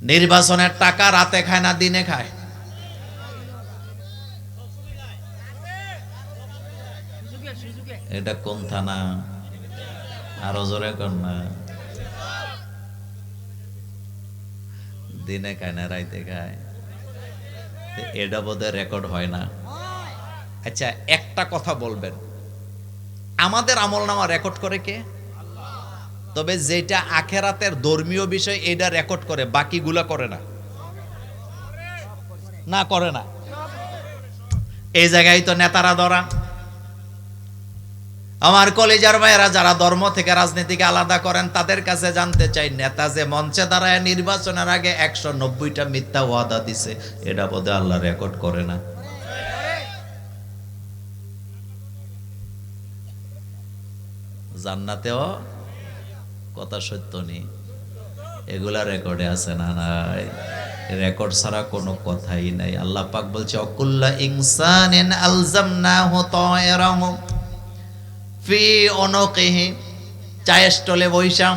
নির্বাচনের টাকা রাতে খায় না দিনে খায়? এটা কোন থানা? আরো জোরে কর না। দিনে খায় না রাইতে খায়? এটা বোধহয় রেকর্ড হয় না। আচ্ছা, একটা কথা বলবেন, আমাদের আমলনামা রেকর্ড করে কে? তবে যেটা আখেরাতের ধর্মীয় বিষয় এটা রেকর্ড করে, বাকিগুলা করে না। না করে না। এই জায়গায় তো নেতারা ধরা। আমার কলেজার ভাইয়েরা যারা ধর্ম থেকে রাজনীতিকে আলাদা করেন, তাদের কাছে জানতে চাই, নেতা যে মঞ্চে দাঁড়ায় নির্বাচনের আগে 190টা মিথ্যা ওয়াদা দিছে, এটা বোধহয় আল্লাহ রেকর্ড করে না। জান্নাতেও কথা সত্য নেই, এগুলা রেকর্ডে আছে না? নাই। রেকর্ড ছাড়া কোনো কথাই নাই। আল্লাহ পাক বলছে, অকুল্লা ইনসানিন আলজামনাহু তায়রাহু ফি উনুকিহি। চায়ের স্টলে বৈশাম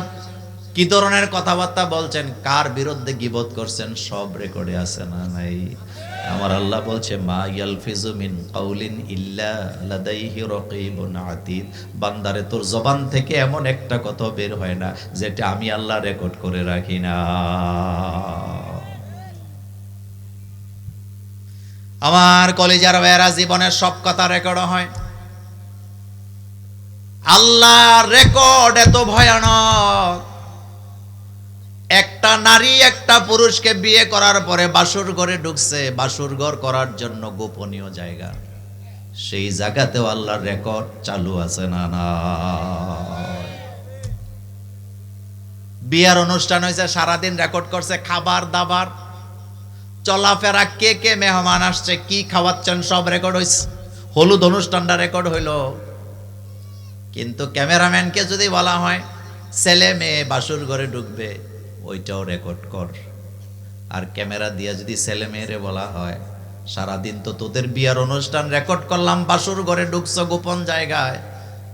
কি ধরনের কথাবার্তা বলছেন, কার বিরুদ্ধে গীবত করছেন, সব রেকর্ডে আছে না? নাই। আমার আল্লাহ বলছে, মা ইয়ালফিজু মিন কাউলিন ইল্লা লাদাইহি রাকীবুন আতীদ। বান্দারে, তোর জবান থেকে এমন একটা কথা বের হয় না যেটা আমি আল্লাহ রেকর্ড করে রাখি না। আমার কলিজার ভাইয়েরা, জীবনের সব কথা রেকর্ড হয়। আল্লাহর রেকর্ড এত ভয়ানক, একটা নারী একটা পুরুষকে বিয়ে করার পরে বাসুর ঘরে ঢুকছে, বাসুর ঘর করার জন্য গোপনীয় জায়গা, সেই জায়গাতেও আল্লাহর রেকর্ড চালু আছে না? না। বিয়ার অনুষ্ঠান হয়েছে, সারাদিন রেকর্ড করছে, খাবার দাবার, চলাফেরা, কে কে মেহমান আসছে, কি খাওয়াচ্ছেন, সব রেকর্ড হয়েছে। হলুদ অনুষ্ঠানটা রেকর্ড হইলো। কিন্তু ক্যামেরাম্যানকে যদি বলা হয় ছেলে মেয়ে বাসুর ঘরে ঢুকবে, ওইটাও রেকর্ড কর। আর ক্যামেরা দিয়ে যদি ছেলে মেয়েরে বলা হয়, সারাদিন তো তোদের বিয়ার অনুষ্ঠান রেকর্ড করলাম, বাসুর ঘরে ঢুকছো গোপন জায়গায়,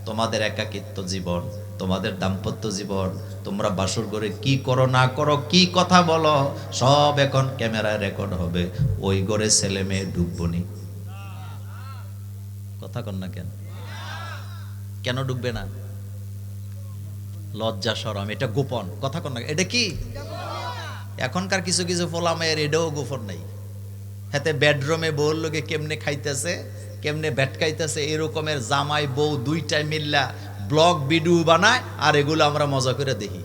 তোমাদের একাকিত্ব জীবন, তোমাদের দাম্পত্য জীবন, তোমরা বাসুর ঘরে কি করো না করো, কি কথা বলো, সব এখন ক্যামেরায় রেকর্ড হবে। ওই ঘরে ছেলে মেয়ে ঢুকবো নি? কথা কন না কেন? কেন ঢুকবে না? লজ্জা শরম, এটা গোপন। কথা কন না, এটা কি? এখনকার কিছু কিছু ফোলামের এটাও গোপন নাই। হাতে বেডরুমে বউর লোকে কেমনে খাইতেছে, কেমনে ভেটকাইতেছে, এরকমের জামাই বউ দুইটাই মিল্লা ব্লগ ভিডিও বানায়, আর এগুলো আমরা মজা করে দেখি।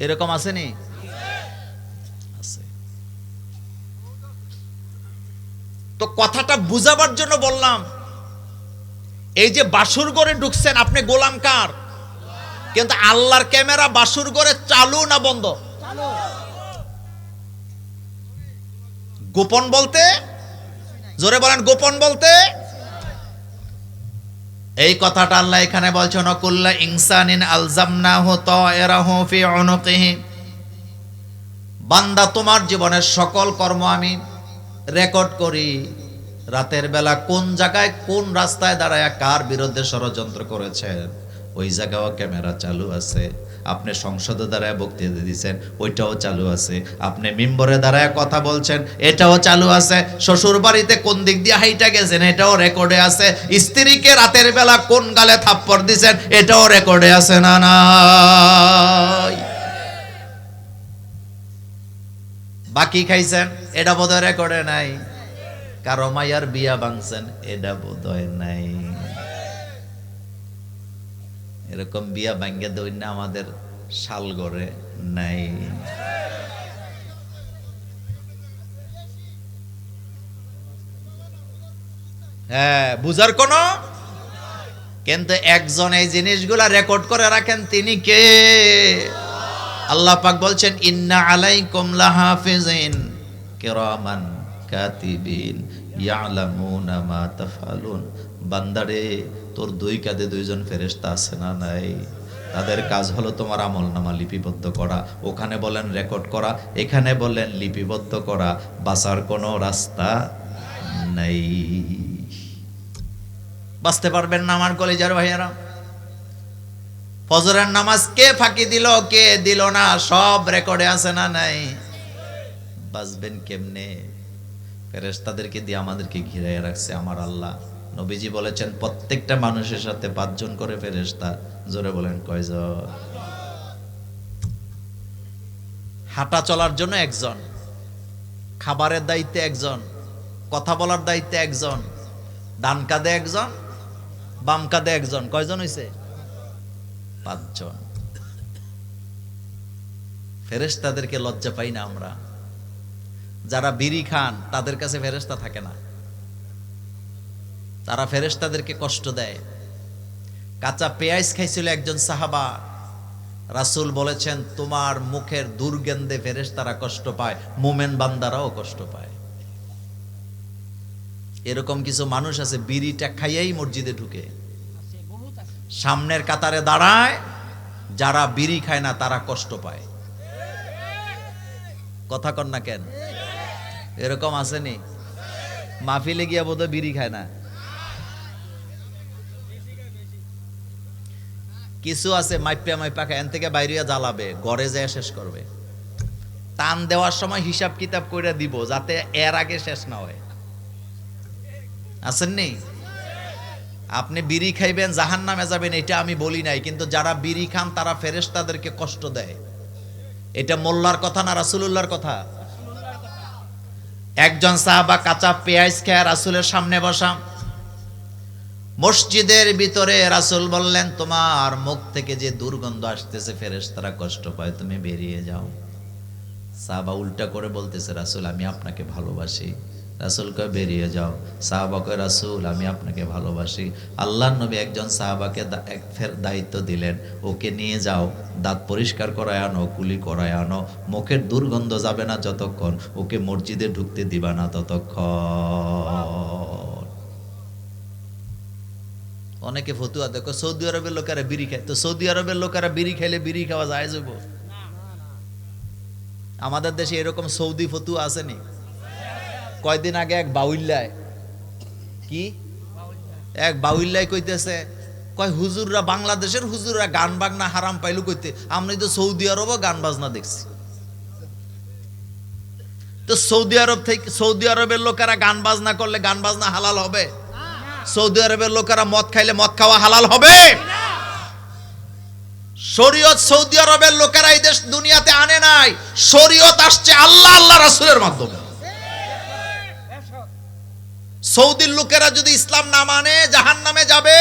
এরকম আসেনি? আছে। তো কথাটা বুঝাবার জন্য বললাম, এই যে বাসুর ঘরে ঢুকছেন, আপনি গোলাম কার? কিন্তু আল্লাহর ক্যামেরা বাসুর ঘরে চালু না বন্ধ? গোপন বলতে, জোরে বলেন, গোপন বলতে এই কথাটা আল্লাহ এখানে বলছেন, কুল্লা ইনসানিন আলজামনাহু তায়রাহু ফি উনুকিহি। বান্দা, তোমার জীবনের সকল কর্ম আমি রেকর্ড করি। রাতের বেলা কোন জায়গায়, কোন রাস্তায় দাঁড়ায় কার বিরুদ্ধে ষড়যন্ত্র করেছেন, ওই জায়গাও ক্যামেরা চালু আছে। আপনি সংসদে দাঁড়ায় বক্তৃতা দিচ্ছেন, ওইটাও চালু আছে। আপনি মিম্বরে দাঁড়ায় কথা বলছেন, এটাও চালু আছে। শ্বশুর বাড়িতে কোন দিক দিয়ে হাইটা গেছেন, এটাও রেকর্ডে আছে। স্ত্রীকে রাতের বেলা কোন গালে থাপ্পড় দিচ্ছেন, এটাও রেকর্ডে আছে না? নাই। বাকি খাইছেন, এটা বোধহয় রেকর্ডে নাই। কারো মাইয়ার বিয়া ভাঙছেন, এটা বোধহয় নাই। এরকম বিয়া ভাঙ্গে দই না আমাদের শালগড়ে নাই। হ্যাঁ, বুঝার কোন, কিন্তু একজন এই জিনিসগুলা রেকর্ড করে রাখেন, তিনি কে? আল্লাহ পাক বলছেন, ইন্না আলাইকুম লাহাফিজিন কিরামান কাতিবিন ইয়ালামুনা মা তাফআলুন। বান্দারে, তোর দুই কাঁধে দুইজন ফেরেশতা আছে না? নাই। তাদের কাজ হলো তোমার আমলনামা লিপিবদ্ধ করা। ওখানে বলেন রেকর্ড করা, এখানে বলেন লিপিবদ্ধ করা। বাঁচার কোনো রাস্তা নাই। বাঁচতে পারবেন না আমার কলেজার ভাইয়েরা। ফজরের নামাজ কে ফাঁকি দিল কে দিল না সব রেকর্ডে আছে না নাই? বাঁচবেন কেমনে? ফেরেশতাদেরকে দিয়ে আমাদেরকে ঘিরে রাখছে আমার আল্লাহ। নবীজি বলেছেন প্রত্যেকটা মানুষের সাথে 5 জন করে ফেরেশতা। জোরে বলেন কয়জন? হাঁটা চলার জন্য একজন, খাবারের দায়িত্বে একজন, কথা বলার দায়িত্বে একজন, ডান কাঁধে একজন, বাম কাঁধে একজন। কয়জন হইছে? 5 জন। ফেরেশতাদেরকে লজ্জা পাই না আমরা? যারা বিড়ি খান তাদের কাছে ফেরেশতা থাকে না, তারা ফেরেশতাদেরকে কষ্ট দেয়। কাঁচা পেঁয়াজ খাইছিল একজন সাহাবা, রাসূল বলেছেন তোমার মুখের দুর্গন্ধে ফেরেশতারা কষ্ট পায়, মুমিন বান্দারাও কষ্ট পায়। এরকম কিছু মানুষ আছে বিড়িটা খাইয়াই মসজিদে ঢুকে, সামনের কাতারে দাঁড়ায়, যারা বিড়ি খায় না তারা কষ্ট পায়। কথা কন না কেন? এরকম আসেনি? মাহফিলে গিয়া বোধহয় বিড়ি খায় না। কিছু আছে মাইপা মাইপা খায়, এন থেকে বাইরে জ্বালাবে, ঘরে যায় শেষ করবে। টান দেওয়ার সময় হিসাব কিতাব করে দিব যাতে এর আগে শেষ না হয়। আসেননি? আপনি বিড়ি খাইবেন জাহান্নামে যাবেন এটা আমি বলি নাই, কিন্তু যারা বিড়ি খান তারা ফেরেশতাদেরকে কষ্ট দেয়। এটা মোল্লার কথা না রাসূলুল্লাহর কথা? একজন সাহাবা কাঁচা পেঁয়াজ খেয়ে রাসূলের সামনে বসা, মসজিদের ভিতরে রাসূল বললেন তোমার মুখ থেকে যে দুর্গন্ধ আসতেছে ফেরেশতারা কষ্ট পায়, তুমি বেরিয়ে যাও। সাহাবা উল্টা করে বলতেছে রাসূল আমি আপনাকে ভালোবাসি। রাসূল কয় বেরিয়ে যাও। সাহাবা কয় রাসূল আমি আপনাকে ভালোবাসি। আল্লাহর নবী একজন সাহাবাকে দায়িত্ব দিলেন, ওকে নিয়ে যাও, দাঁত পরিষ্কার করায় আনো, কুলি করায় আনো, মুখের দুর্গন্ধ যাবে না যতক্ষণ, ওকে মসজিদে ঢুকতে দিবা না ততক্ষণ। অনেকে ফতুয়া দেখো সৌদি আরবের লোকেরা বিড়ি খায়, তো সৌদি আরবের লোকেরা বিড়ি খাইলে বিড়ি খাওয়া যায় যাব? আমাদের দেশে এরকম সৌদি ফতুয়া আসেনি? কয়দিন আগে এক বাউল্লায় কইতেছে, কয় হুজুররা, বাংলাদেশের হুজুররা গান বাজনা হারাম পাইলু কইতে, আমরা তো সৌদি আরবও গান বাজনা দেখছি। তো সৌদি আরবের লোকেরা গান বাজনা করলে গান বাজনা হালাল হবে? সৌদি আরবের লোকেরা মদ খাইলে মদ খাওয়া হালাল হবে? শরীয়ত সৌদি আরবের লোকেরা এই দেশ দুনিয়াতে আনে নাই, শরীয়ত আসছে আল্লাহ আল্লাহ রাসূলের মাধ্যমে। সৌদির লোকেরা যদি ইসলাম না মানে জাহান্নামে যাবে,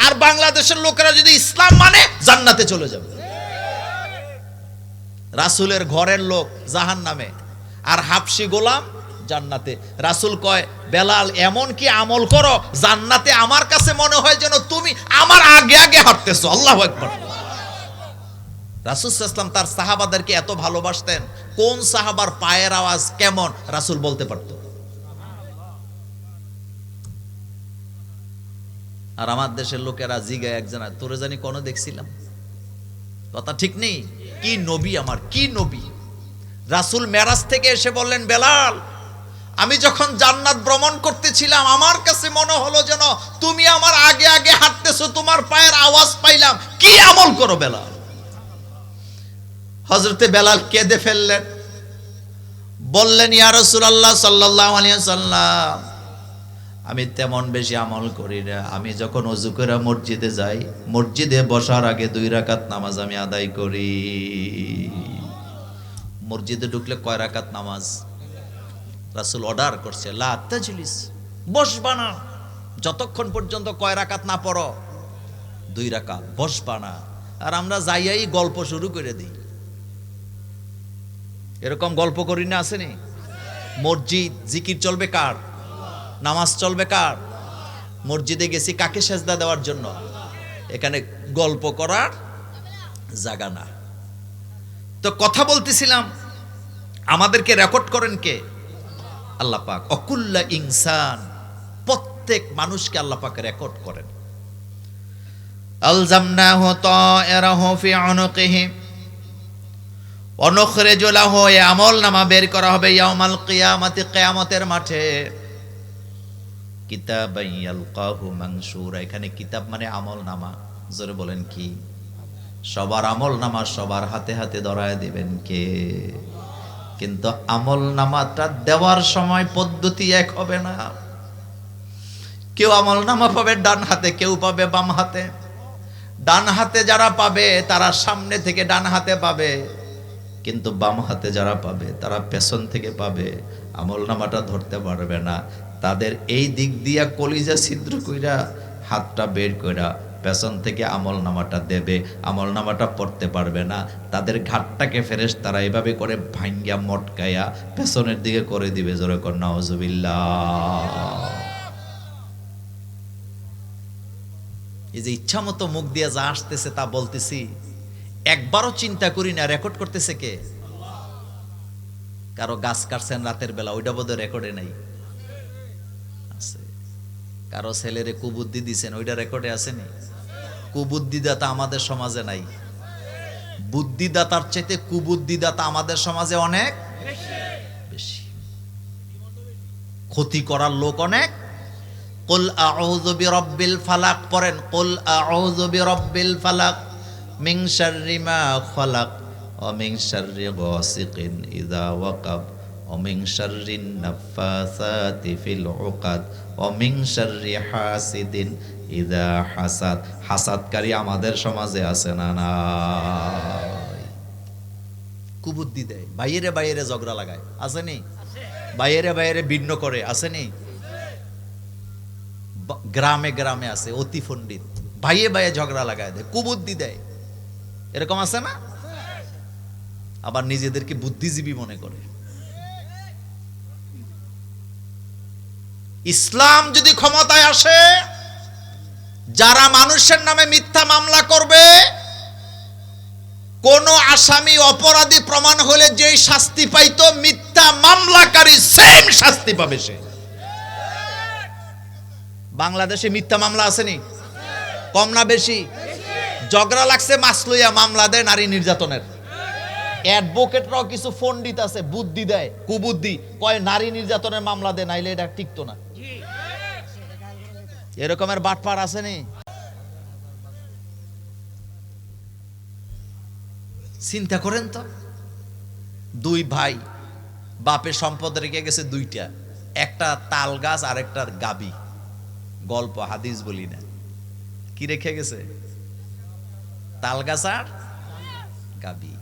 আর বাংলাদেশের লোকেরা যদি ইসলাম মানে জান্নাতে চলে যাবে। রাসূলের ঘরের লোক জাহান্নামে, আর হাবশি গোলাম জান্নাতে। রাসূল কয় বেলাল এমন কি আমল করো জান্নাতে আমার কাছে মনে হয় যেন তুমি আমার আগে আগে হাঁটতেছো। আল্লাহু আকবার। রাসূল সাল্লাল্লাহু আলাইহি ওয়াসাল্লাম তার সাহাবাদেরকে এত ভালোবাসতেন, কোন সাহাবার পায়ের আওয়াজ কেমন রাসূল বলতে পারতো। আর আমার দেশের লোকেরা জিগায় একজন, তোরে জানি কোন দেখছিলাম? কথা ঠিক নেই? কি নবী আমার, কি নবী! রাসূল মেরাজ থেকে এসে বললেন বেলাল আমি যখন জান্নাত ভ্রমণ করতেছিলাম আমার কাছে মনে হলো যেন তুমি আমার আগে আগে হাঁটতেছো, তোমার পায়ের আওয়াজ পাইলাম। কি আমল করো বেলাল? হযরতে বেলাল কেঁদে ফেললেন, বললেন ইয়া রাসূলুল্লাহ সাল্লাল্লাহু আলাইহি ওয়াসাল্লাম আমি তেমন বেশি আমল করি না, আমি যখন ওযু করে মসজিদে যাই, মসজিদে বসার আগে 2 রাকাত নামাজ আমি আদায় করি। মসজিদে ঢুকলে কয় রাকাত নামাজ? রাসূল অর্ডার করছে লা তাজলিস, বসবা না যতক্ষণ পর্যন্ত কয় রাকাত না পড়ো, 2 রাকাত, বসবা না। আর আমরা যাইয়াই গল্প শুরু করে দিই। এরকম গল্প করি না? আসেনি? মসজিদ জিকির চলবে কার? নামাজ চলবে কার? মসজিদে গেছি কাকে সেজদা দেওয়ার জন্য? এখানে গল্প করার জায়গা না। তো কথা বলতেছিলাম, আমাদেরকে রেকর্ড করেন কে? আল্লাহ পাক। অকুল্লা ইনসান, প্রত্যেক মানুষকে আল্লাহ পাক রেকর্ড করেন। আলজামনাহু তায়রাহু ফি উনুকিহি ওয়া নুখরিজু লাহু, আমলনামা বের করা হবে ইয়াউমাল কিয়ামাতি, কিয়ামতের মাঠে। কিতাবান ইয়ালকাহু মানশুরা, এখানে কিতাব মানে আমলনামা। জোরে বলেন কি? সবার আমল নামা সবার হাতে হাতে ধরায় দিবেন কে? কিন্তু আমল নামাটা দেওয়ার সময় পদ্ধতি এক হবে না। কেউ আমল নামা পাবে ডান হাতে, কেউ পাবে বাম হাতে। ডান হাতে যারা পাবে তারা সামনে থেকে ডান হাতে পাবে, কিন্তু বাম হাতে যারা পাবে তারা পেছন থেকে পাবে, আমল নামাটা ধরতে পারবে না। তাদের এই দিক দিয়া কলিজা ছিদ্র কইরা হাতটা বের কইরা পেছন থেকে আমল নামাটা দেবে, আমল নামাটা পড়তে পারবে না। তাদের ঘাটটাকে ফেরেশতারা এভাবে করে ভাঙ্গিয়া মটকাইয়া পেছনের দিকে করে দিবে। জোরে কর নাউজুবিল্লাহ। এই যে ইচ্ছা মতো মুখ দিয়ে যা আসতেছে তা বলতেছি, একবারও চিন্তা করি না রেকর্ড করতেছে কে? কারো গাছ কাটছেন রাতের বেলা, ওইটা বোধহয় রেকর্ডে নাই, আছে। কারো ছেলেরে কুবুদ্ধি দিছেন, ওইটা রেকর্ডে আসেনি। কুবুদ্ধিদাতা আমাদের সমাজে নাই। বুদ্ধিদাতার চাইতে কুবুদ্ধিদাতা আমাদের সমাজে অনেক বেশি। ক্ষতি করার লোক অনেক। কুল আউযু বিরাব্বিল ফালাক পড়েন, কুল আউযু বিরাব্বিল ফালাক মিন শাররি মা খালাক ওয়া মিন শাররি গাসিকিন ইযা ওয়াকাব ওয়া মিন শাররিন নাফাসাতি ফিল উকাদ ওয়া মিন শাররি হাসিদিন ইযা হাসাদ। হাসাদকারী আমাদের সমাজে আছে না নাই? কুবুদ্ধি দেয়, বাইরে বাইরে ঝগড়া লাগায়, আসেনি? বাইরে বাইরে ভিন্ন করে, আসেনি? গ্রামে গ্রামে আছে অতি পণ্ডিত, ভাইয়ে ভাইয়ে ঝগড়া লাগায় দেয়, কুবুদ্ধি দেয়, এরকম আছে না? আবার নিজেদেরকে বুদ্ধিজীবী মনে করে। ইসলাম যদি ক্ষমতায় আসে, যারা মানুষের নামে মিথ্যা মামলা করবে, কোন আসামি অপরাধী প্রমাণ হলে যেই শাস্তি পাইতো, মিথ্যা মামলাকারী সেম শাস্তি পাবে সে। বাংলাদেশে মিথ্যা মামলা আসেনি? কম না বেশি? ঝগড়া লাগছে মাসলুইয়া মামলা দেয় নারী নির্যাতনের। অ্যাডভোকেটরাও কিছু পণ্ডিত আছে, বুদ্ধি দেয়, কুবুদ্ধি, কয় নারী নির্যাতনের মামলা দেয়, নাইলে এটা টিকতো না। এরকমের বাটপার আসেনি? চিন্তা করেন তো, দুই ভাই বাপের সম্পদ রেখে গেছে দুইটা, একটা তাল গাছ আর একটা গাবি। গল্প, হাদিস বলি না, কি রেখে গেছে? তাল গাছ আর গাবি।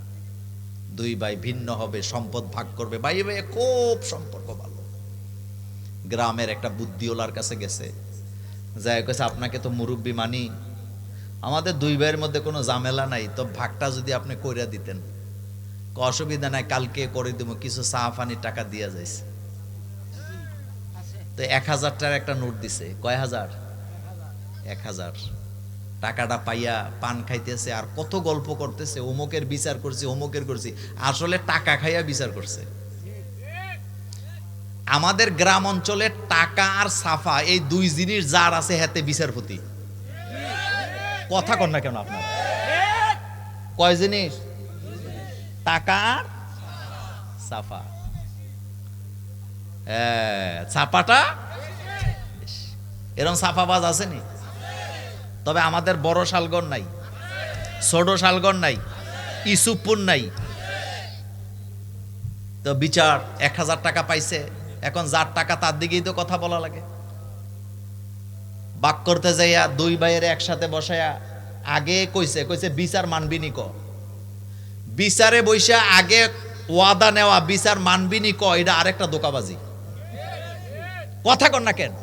দুই ভাই ভিন্ন হবে, সম্পদ ভাগ করবে, ভাই ভাই খুব সম্পর্ক ভালো। গ্রামের একটা বুদ্ধিওয়ালার কাছে গেছে, যাই কইছে আপনাকে তো মুরব্বী মানি, আমাদের দুই ভাইয়ের মধ্যে কোনো ঝামেলা নাই, তো ভাগটা যদি আপনি কইরা দিতেন। অসুবিধা নাই, কালকে করে দেবো, কিছু চা পানির টাকা দিয়া যাইছে। তো 1000 টাকার একটা নোট দিছে। কয় হাজার? 1000। টাকাটা পাইয়া পান খাইতেছে আর কত গল্প করতেছে, অমুকের বিচার করছি, অমুকের করছি। আসলে টাকা খাইয়া বিচার করছে। আমাদের গ্রাম অঞ্চলে টাকা আর সাফা এই দুই জিনিস যার আছে হাতে বিচারপতি। কথা কন না কেন আপনার? কয় জিনিস? টাকা আর সাফা। ছাপাটা এরকম ছাপাবাজ আসেনি? তবে আমাদের বড় শালগন নাই, ছোট শালগন নাই, ইসুপুর নাই। তো বিচার 1000 টাকা পাইছে, এখন যার টাকা তার দিকেই তো কথা বলা লাগে। বাক করতে যাইয়া দুই ভাইয়ের একসাথে বসায়া আগে কইছে বিচার মানবি নি ক। বিচারে বইসা আগে ওয়াদা নেওয়া, বিচার মানবি নি ক, এটা আরেকটা ধোঁকাবাজি। কথা কন না কেন?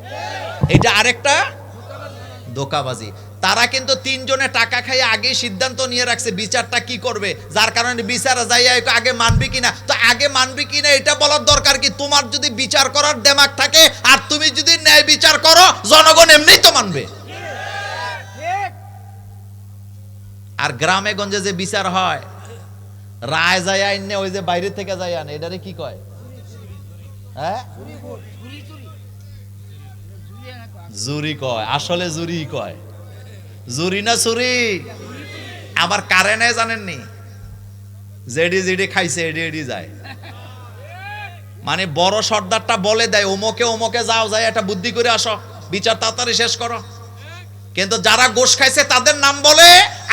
এটা আরেকটা ধোঁকাবাজি। তারা কিন্তু তিনজনে টাকা খাইয়ে আগে সিদ্ধান্ত নিয়ে রাখছে বিচারটা কি করবে, যার কারণে বিচার যাইয়া আগে মানবি কিনা। তো আগে মানবি কিনা এটা বলার দরকার কি? তোমার যদি বিচার করার দেমাগ থাকে আর তুমি যদি ন্যায় বিচার করো, জনগণ এমনিই তো মানবে। আর গ্রামে গঞ্জে যে বিচার হয়, রায় যায় আইনে ওই যে বাইরে থেকে যায় আনে, এটারে কি কয়? হ্যাঁ, জুরি কয়। আসলে জুরি কয়, জুরি না চুরি। আবার কারেন্টে জানেননি, জেডি জেডি খাইছে এডি এডি যায়। মানে বড় সর্দারটা বলে দেয় ওমকে ওমকে যাও, যায় একটা বুদ্ধি করে আসো, বিচার তাড়াতাড়ি শেষ করো। কিন্তু যারা গোশ খাইছে তাদের নাম বলে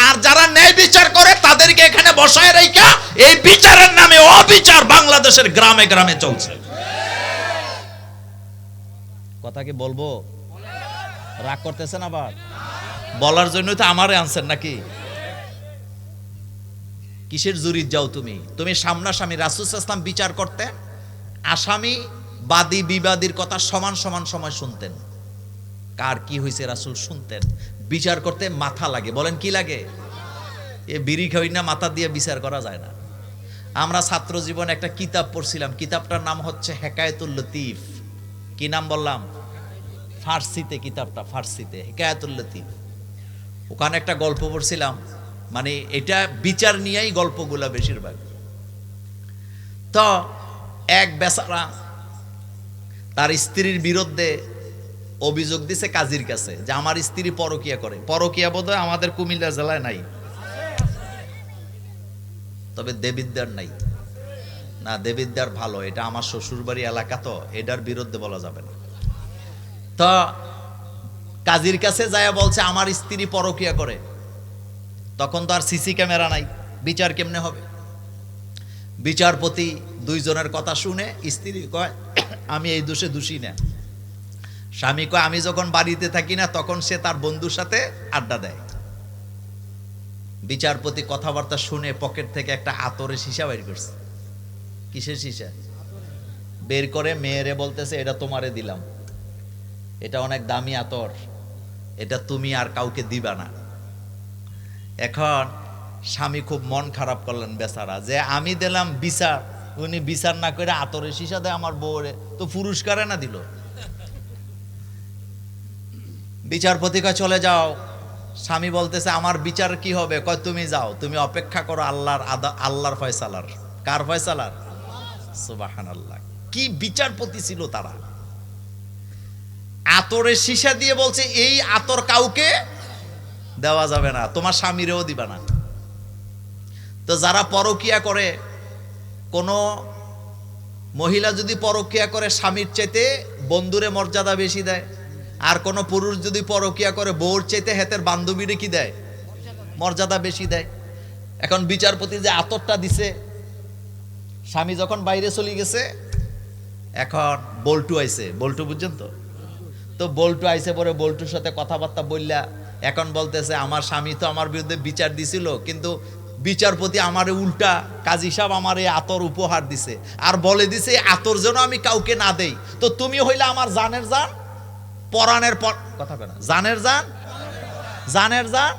আর যারা ন্যায় বিচার করে তাদেরকে এখানে বসায় রাখা এই বিচারের নামে অবিচার বাংলাদেশের গ্রামে গ্রামে চলছে। কথা কি বলবো? রাগ করতেছেন আবার? বলার জন্য তো আমারে আনছেন নাকি? কিসের জুরিত যাও তুমি? তুমি সামনাসামনি রাসূল সাল্লাল্লাহু আলাইহি ওয়াসাল্লাম বিচার করতে আসামি বাদী বিবাদীর কথা সমান সমান সময় শুনতেন। কার কি হয়েছে রাসূল শুনতেন। বিচার করতে মাথা লাগে। বলেন কি লাগে? এ বিড়ি খাই না মাথা দিয়ে বিচার করা যায় না। আমরা ছাত্র জীবনে একটা কিতাব পড়ছিলাম, কিতাবটার নাম হচ্ছে হেকায়েতুল লতিফ। কি নাম বললাম? ফার্সিতে কিতাবটা, ফার্সিতে হেকায়েতুল লতিফ। ওখানে একটা গল্প পড়ছিলাম, মানে এটা বিচার নিয়েই গল্পগুলা বেশিরভাগ। তো এক বেচারা তার স্ত্রীর বিরুদ্ধে অভিযোগ দিছে কাজীর কাছে যে আমার স্ত্রী পরকিয়া করে। পরকিয়া বোধহয় আমাদের কুমিল্লা জেলায় নাই, তবে দেবিদ্যার নাই। না, দেবিদ্যার ভালো, এটা আমার শ্বশুরবাড়ি এলাকা, তো এটার বিরুদ্ধে বলা যাবে না। তো কাজীর কাছে যায় বলছে আমার স্ত্রী পরকিয়া করে। তখন তো আর সিসি ক্যামেরা নাই, বিচার কেমনে হবে? বিচারপতি দুইজনের কথা শুনে স্ত্রী কয় আমি এই দোষে দোষী না। স্বামী কয় আমি যখন বাড়িতে থাকি না তখন সে তার বন্ধুর সাথে আড্ডা দেয়। বিচারপতি কথাবার্তা শুনে পকেট থেকে একটা আতরের সীসা বের করছে। কিসের সীসা? বের করে মেয়েরে বলতেছে এটা তোমারে দিলাম, এটা অনেক দামি আতর, এটা তুমি আর কাউকে দিবা না। এখন স্বামী খুব মন খারাপ করলেন বেচারা, যে আমি দিলাম বিচার, উনি বিচার না করে আতরের সীসা দেয় আমার বউরে, তো পুরস্কারে না দিল। বিচারপতি কয় চলে যাও। স্বামী বলতেছে আমার বিচার কি হবে? কয় তুমি যাও, তুমি অপেক্ষা করো আল্লাহর ফয়সালার। কার ফয়সালার? সুবহানাল্লাহ। কি বিচারপতি ছিল তারা! আতরের সীসা দিয়ে বলছে এই আতর কাউকে দেওয়া যাবে না, তোমার স্বামীরেও দিবা না। তো যারা পরকিয়া করে, কোন মহিলা যদি পরকিয়া করে স্বামীর চাইতে বন্ধুরে মর্যাদা বেশি দেয়, আর কোন পুরুষ যদি পরকিয়া করে বউর চাইতে হেতের বান্ধবীরে কি দেয়? মর্যাদা বেশি দেয়। এখন বিচারপতি যে আতরটা দিছে, স্বামী যখন বাইরে চলে গেছে, এখন বল্টু আইছে। বল্টু বুঝছেন তো? তো বল্টু আইছে পরে বল্টুর সাথে কথাবার্তা বললা, এখন বলতেছে আমার স্বামী তো আমার বিরুদ্ধে বিচার দিছিল, কিন্তু বিচারপতি আমারে উল্টা কাজী সাহেব আমার এই আতর উপহার দিছে, আর বলে দিছে এই আতর যেন আমি কাউকে না দেই। তো তুমি হইলে আমার জানের জান, পরাণের কথা কেনা, জানের জান, জানের জান।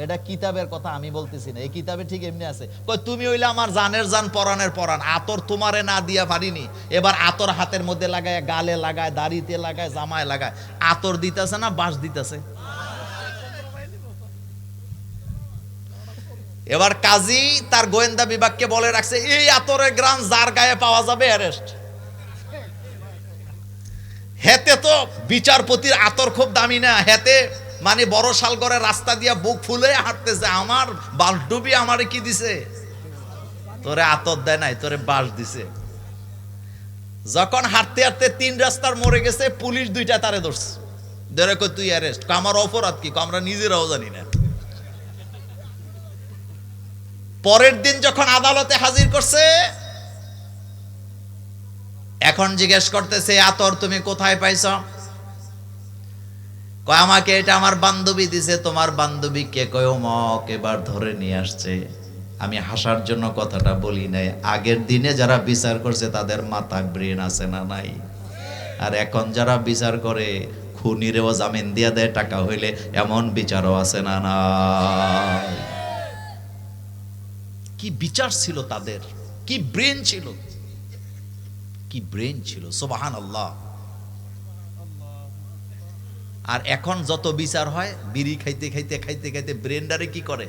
এটা কিতাবের কথা আমি বলতেছি না, এই কিতাবে ঠিক এমনি আছে। কই তুমি হইলে আমার জানের জান, পরাণের পরাণ, আতর তোমারে না দিয়া পারিনি, এবার আতর হাতের মধ্যে লাগায়, গালে লাগায়, দাড়িতে লাগায়, জামায় লাগায়। আতর দিতেছে না বাঁশ দিতেছে। এবার কাজী তার গোয়েন্দা বিভাগকে বলে রাখছে এই আতরের গ্রাম যার গায়ে পাওয়া যাবে অ্যারেস্ট। হেতে তো বিচারপতির আতর খুব দামি না, হেতে মানে বড় শাল করে রাস্তা দিয়া বুক ফুলে হাঁটতেছে, আমার বালডুবি আমারে কি দিছে? তোরে আতর দেয় নাই, তোরে বাঁশ দিছে। যখন হাঁটতে হাঁটতে 3 রাস্তার মরে গেছে, পুলিশ 2টা তারে ধরছে, ধরে কই তুই অ্যারেস্ট। আমার অপরাধ কি? আমরা নিজেরাও জানি না। পরের দিন যখন আদালতে হাজির করছে, এখন জিজ্ঞেস করতেছে আতর তুমি কোথায় পাইছ? কয় আমাকে এটা আমার বান্ধবী দিছে। তোমার বান্ধবী কে? কয় অমক, এবার ধরে নিয়ে আসছে। আমি হাসার জন্য কথাটা বলি নাই, আগের দিনে যারা বিচার করছে তাদের মাথা ব্রেন আছে না নাই? আর এখন যারা বিচার করে খুনিরেও জামিন দিয়ে দেয় টাকা হইলে, এমন বিচারও আছে না নাই? কি বিচার ছিল তাদের, কি ব্রেন ছিল, কি ব্রেন ছিল! সুবহানাল্লাহ। আর এখন যত বিচার হয়, বিড়ি খাইতে খাইতে খাইতে খাইতে ব্রেনডারে কি করে?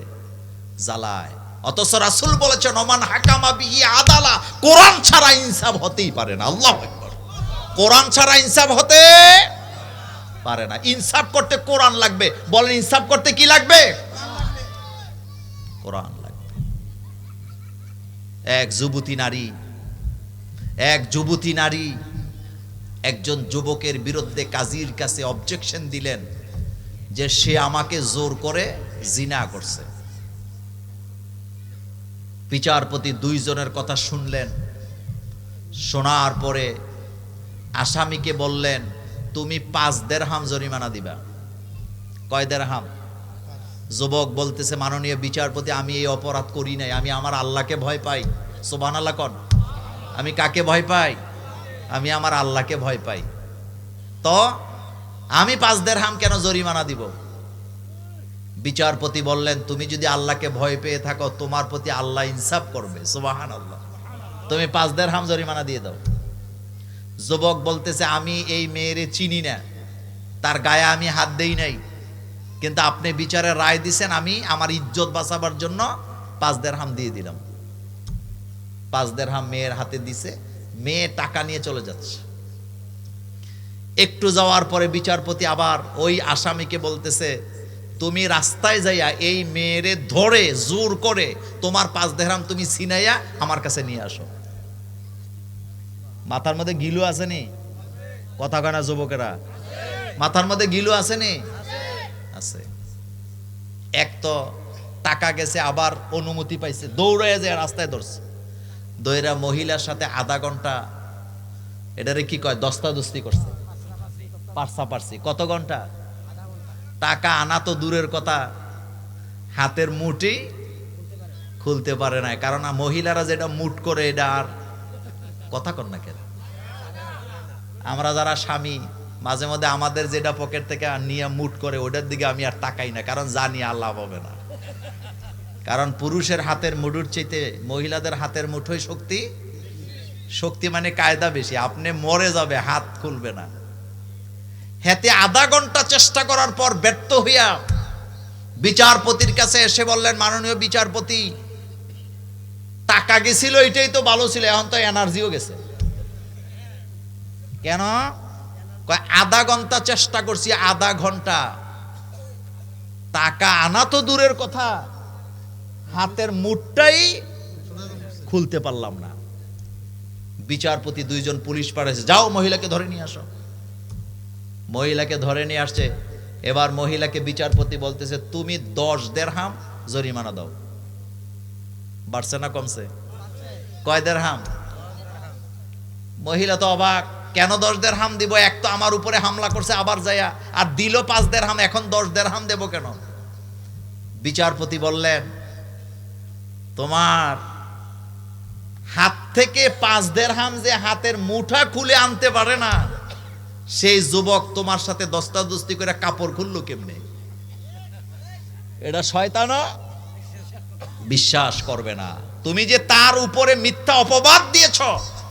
জ্বালায়। অথচ রাসূল বলেছেন ওমান হাকামা বিহি আদালা, কোরআন ছাড়া ইনসাফ হতেই পারে না। আল্লাহু আকবার। কোরআন ছাড়া ইনসাফ হতে পারে না। ইনসাফ করতে কোরআন লাগবে। বলেন ইনসাফ করতে কি লাগবে? কোরআন লাগবে। এক যুবতী নারী একজন যুবকের বিরুদ্ধে কাজীর কাছে অবজেকশন দিলেন যে সে আমাকে জোর করে জিনা করছে। বিচারপতি দুইজনের কথা শুনলেন, শোনার পরে আসামিকে বললেন, তুমি 5 দিরহাম জরিমানা দিবা। কয় দিরহাম? যুবক বলতেছে, মাননীয় বিচারপতি, আমি এই অপরাধ করি নাই, আমি আমার আল্লাহকে ভয় পাই। সুবহানাল্লাহ কোন। আমি কাকে ভয় পাই? আমি আমার আল্লাহকে ভয় পাই। তো আমি 5 দিরহাম কেন জরিমানা দিব? বিচারপতি বললেন, তুমি যদি আল্লাহকে ভয় পেয়ে থাকো, তোমার প্রতি আল্লাহ ইনসাফ করবে। সুবহানাল্লাহ। তুমি 5 দিরহাম জরিমানা দিয়ে দাও। যুবক বলতেছে, আমি এই মেয়েরে চিনি না, তার গায়ে আমি হাত দেই নাই, কিন্তু আপনি বিচারের রায় দিছেন, আমি আমার ইজ্জত বাঁচাবার জন্য 5 দিরহাম দিয়ে দিলাম। 5 দিরহাম মেয়ের হাতে দিছে, মেয়ে টাকা নিয়ে চলে যাচ্ছে। একটু যাওয়ার পরে বিচারপতি আবার ওই আসামিকে বলতেছে, তুমি রাস্তায় যাইয়া এই মেয়েরে ধরে জোর করে তোমার 5 দিরহাম তুমি ছিনাইয়া আমার কাছে নিয়ে আসো। মাথার মধ্যে গিলু আসেনি? কথা কয় না যুবকেরা? মাথার মধ্যে গিলু আসেনি? আছে। এক তো টাকা গেছে, আবার অনুমতি পাইছে, দৌড়ে যায় রাস্তায় ধরছে। দইরা মহিলার সাথে আধা ঘন্টা এটারে কি কয়, দস্তাদস্তি করছে, পারসাপারসি। কত ঘন্টা? টাকা আনা তো দূরের কথা, হাতের মুঠি খুলতে পারে না। কারণ মহিলারা যেটা মুঠ করে, এটা আর কথা কর না কেন? আমরা যারা স্বামী, মাঝে মধ্যে আমাদের যেটা পকেট থেকে নিয়ে মুঠ করে, ওটার দিকে আমি আর তাকাই না, কারণ জানি আল্লাহ হবে না। কারণ পুরুষের হাতের মুঠোর চাইতে মহিলাদের হাতের মুঠোই শক্তি। শক্তি মানে কায়দা বেশি, আপনি মরে যাবে, হাত খুলবে না। হেতে আধা ঘন্টা চেষ্টা করার পর ব্যর্থ হইয়া বিচারপতির কাছে এসে বললেন, মাননীয় বিচারপতি, টাকা গেছিল এটাই তো ভালো ছিল, এখন তো এনার্জিও গেছে। কেন? কয় আধা ঘন্টা চেষ্টা করছি, আধা ঘন্টা টাকা আনা তো দূরের কথা, হাতের মুঠটাই খুলতে পারলাম না। বিচারপতি দুইজন পুলিশ পাঠাইছে, যাও মহিলাকে ধরে নিয়ে আসো। মহিলাকে ধরে নিয়ে আসছে। এবার মহিলাকে বিচারপতি বলতেছে, তুমি 10 দিরহাম জরিমানা দাও। বাড়ছে না কমছে? কয় দিরহাম? মহিলা তো অবাক, কেন 10 দিরহাম দিব? এক তো আমার উপরে হামলা করছে, আবার যায়া আর দিল 5 দিরহাম, এখন 10 দিরহাম দেব কেন? বিচারপতি বললেন, তোমার হাত থেকে 5 দিরহাম যে হাতের মুঠা খুলে আনতে পারে না, সেই যুবক তোমার সাথে দস্তাদস্তি করে কাপড় খুললো কেমনে? এটা শয়তান বিশ্বাস করবে না। তুমি যে তার উপরে মিথ্যা অপবাদ দিয়েছ,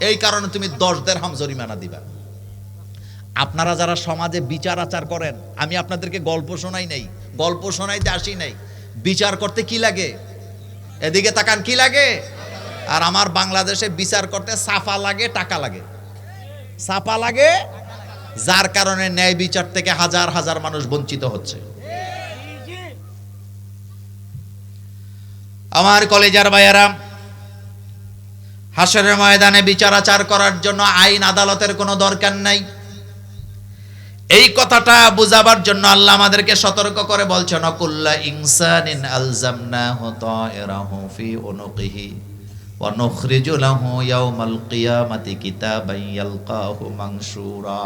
এই কারণে তুমি 10 দিরহাম জরিমানা দিবা। আপনারা যারা সমাজে বিচার আচার করেন, আমি আপনাদেরকে গল্প শোনাই নাই, গল্প শোনাইতে আসি নাই। বিচার করতে কি লাগে? এদিকে তাকান, কি লাগে? আর আমার বাংলাদেশে বিচার করতে সাফা লাগে, টাকা লাগে। সাফা লাগে, যার কারণে ন্যায় বিচার থেকে হাজার হাজার মানুষ বঞ্চিত হচ্ছে। আমার কলেজার ভাইয়েরা, হাসরের ময়দানে বিচার আচার করার জন্য আইন আদালতের কোনো দরকার নাই। এই কথাটা বুঝাবার জন্য আল্লাহ আমাদেরকে সতর্ক করে বলছেন, কুল্লা ইনসানিন আলজামনাহু তায়রাহু ফি উনুকিহি ওয়া নুখরিজু লাহু ইয়াওমাল কিয়ামাতি কিতাবান ইয়ালকাহু মানশুরা।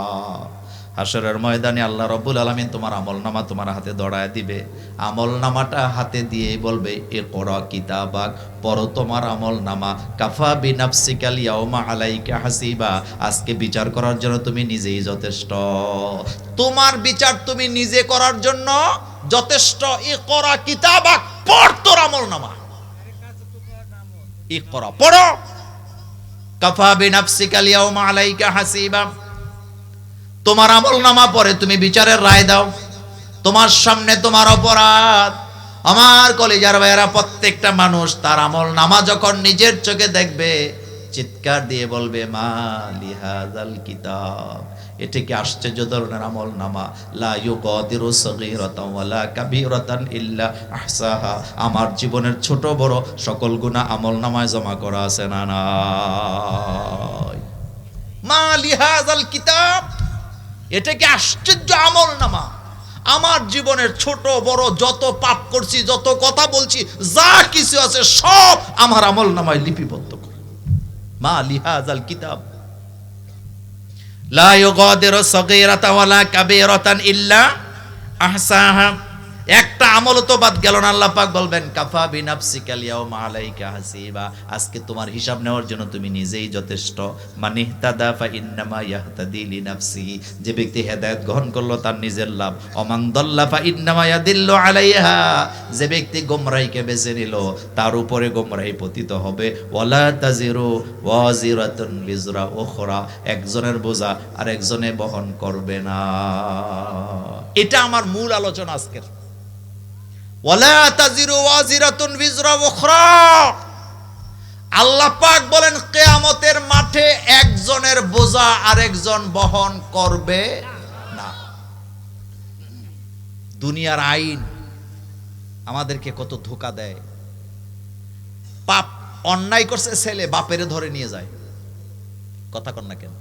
হাসরের ময়দানে আল্লাহ রাব্বুল আলামিন তোমার আমলনামা তোমার হাতে ধরায় দিবে। আমলনামাটা হাতে দিয়ে বলবে, ইকরা কিতাবাক, পড়ো তোমার আমলনামা। কাফা বিনাফসিকাল ইয়াউমা আলাইকা হাসিবা, আজকে বিচার করার জন্য তুমি নিজেই যথেষ্ট। তোমার বিচার তুমি নিজে করার জন্য যথেষ্ট। ইকরা কিতাবাক, পড় তোর আমলনামা। ইকরা, পড়ো। কাফা বিনাফসিকাল ইয়াউমা আলাইকা হাসিবা, তোমার আমলনামা পড়ে তুমি বিচারের রায় দাও। তোমার সামনে তোমার অপরাধ। আমার কলিজার ভাইয়েরা, প্রত্যেকটা মানুষ তার আমলনামা যখন নিজের চোখে দেখবে, চিৎকার দিয়ে বলবে, মা লিহাযাল কিতাব, এটা কি আশ্চর্য ধরনের আমলনামা। লা ইউগাদিরু সগীরাতান ওয়ালা কাবীরাতান ইল্লা আহসাহা, আমার জীবনের ছোট বড় সকল গুনাহ আমলনামায় জমা করা আছে না নাই? মা লিহাযাল কিতাব, এটা কি আশ্চর্য আমলনামা। আমার জীবনের ছোট বড় যত পাপ করছি, যত কথা বলছি, যা কিছু আছে সব আমার আমল নামায় লিপিবদ্ধ করে। মা লিহাজাল কিতাব লা ইউগাদিরু সাগীরাতান ওয়ালা কাবীরাতান ইল্লা আহসাহা। একটা আমল তো বাদ গেল না। আল্লাহ পাক বলবেন কাফা বিনাফসিকাল ইয়াউমা আলাইকা হাসিবা, আজকে তোমার হিসাব নেওয়ার জন্য তুমি নিজেই যথেষ্ট। মানিহতাদা ফা ইন্নামা ইয়াহতাদি লিনাফসিহি, যে ব্যক্তি হেদায়েত গ্রহণ করলো তার নিজের লাভ। অমান দাল্লা ফা ইন্নামা ইয়াদিল্লু আলাইহা, যে ব্যক্তি গোমরাহিকে বেছে নিল তার উপরে গোমরাহি পতিত হবে। ওয়ালা তাজিরু ওয়াজিরাতুন বিজরা উখরা, একজনের বোঝা আরেকজনে বহন করবে না। এটা আমার মূল আলোচনা আজকের। ওয়ালা তাজিরু ওয়াজিরাতুন বিজরা উখরা, আল্লাহ পাক বলেন কিয়ামতের মাঠে একজনের বোঝা আরেকজন বহন করবে না। দুনিয়ার আইন আমাদেরকে কত ধোঁকা দেয়। পাপ অন্যায় করছে ছেলে, বাপেরে ধরে নিয়ে যায়। কথা কন না কেন?